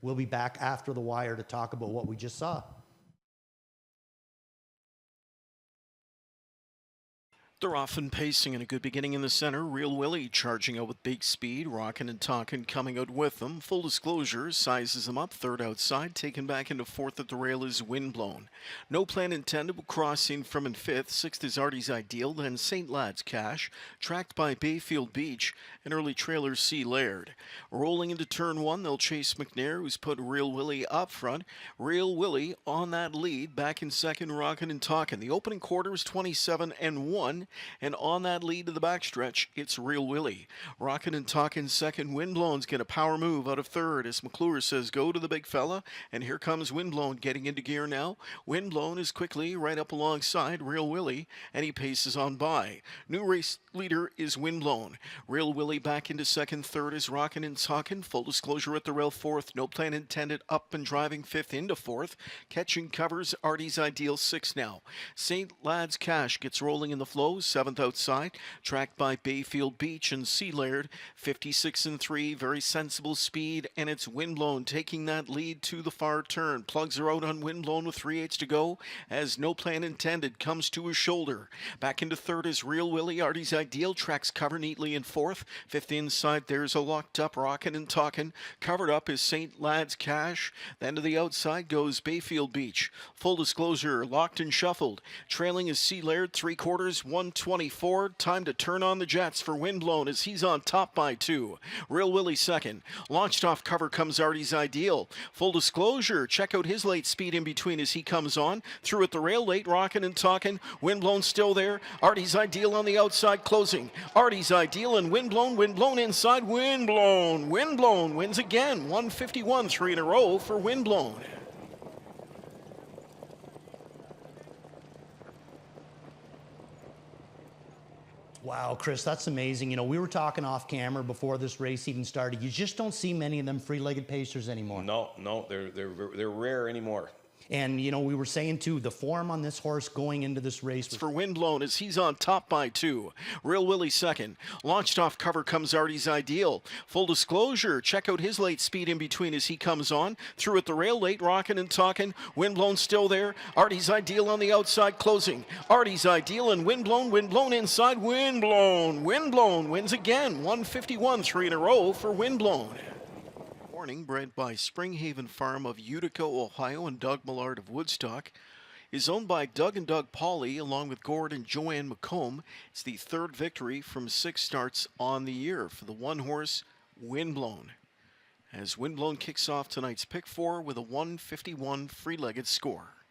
We'll be back after the wire to talk about what we just saw. They're often pacing in a good beginning in the center. Real Willie charging out with big speed. Rockin' and Talkin' coming out with them. Full disclosure, sizes them up. Third outside. Taken back into fourth at the rail is Windblown. No Plan Intended will cross in from in fifth. Sixth is Artie's Ideal. Then St. Lad's Cash. Tracked by Bayfield Beach. And early trailer C. Laird. Rolling into turn one, they'll chase McNair, who's put Real Willie up front. Real Willie on that lead. Back in second, Rockin' and Talkin'. The opening quarter is 27-1. And on that lead to the backstretch, it's Real Willie. Rockin' and Talkin' second. Windblown's get a power move out of third as McClure says go to the big fella. And here comes Windblown getting into gear now. Windblown is quickly right up alongside Real Willie, and he paces on by. New race leader is Windblown. Real Willie back into second. Third is Rockin' and Talkin'. Full disclosure at the rail fourth. No Plan Intended up and driving fifth into fourth. Catching covers Artie's Ideal sixth now. St. Lad's Cash gets rolling in the flow. Seventh outside, tracked by Bayfield Beach and Sea Laird, 56-3, very sensible speed, and it's Windblown taking that lead to the far turn. Plugs are out on Windblown with 3/8 to go as No Plan Intended comes to his shoulder. Back into third is Real Willie. Artie's Ideal tracks cover neatly in fourth. Fifth inside, there's a locked up Rockin' and Talkin'. Covered up is St. Lad's Cash. Then to the outside goes Bayfield Beach. Full disclosure, locked and shuffled. Trailing is Sea Laird, 3/4, 124. Time to turn on the jets for Windblown as he's on top by 2. Real Willie second. Launched off cover comes Artie's Ideal. Full disclosure, check out his late speed in between as he comes on. Through at the rail late, Rockin' and Talkin'. Windblown still there. Artie's Ideal on the outside closing. Artie's Ideal and Windblown. Windblown inside. Windblown. Windblown wins again. 151, 3 in a row for Windblown. Wow, Chris, that's amazing. You know, we were talking off camera before this race even started. You just don't see many of them free-legged pacers anymore. No, they're rare anymore. And, you know, we were saying, too, the form on this horse going into this race was for Windblown as he's on top by 2. Real Willie second. Launched off cover comes Artie's Ideal. Full disclosure, check out his late speed in between as he comes on. Through at the rail late, Rockin' and Talkin'. Windblown still there. Artie's Ideal on the outside closing. Artie's Ideal and Windblown. Windblown inside. Windblown. Windblown wins again. 151, 3 in a row for Windblown. Bred by Springhaven Farm of Utica, Ohio, and Doug Millard of Woodstock, is owned by Doug and Doug Pauley along with Gord and Joanne McComb. It's the third victory from 6 starts on the year for the one horse Windblown, as Windblown kicks off tonight's pick 4 with a 151 free-legged score.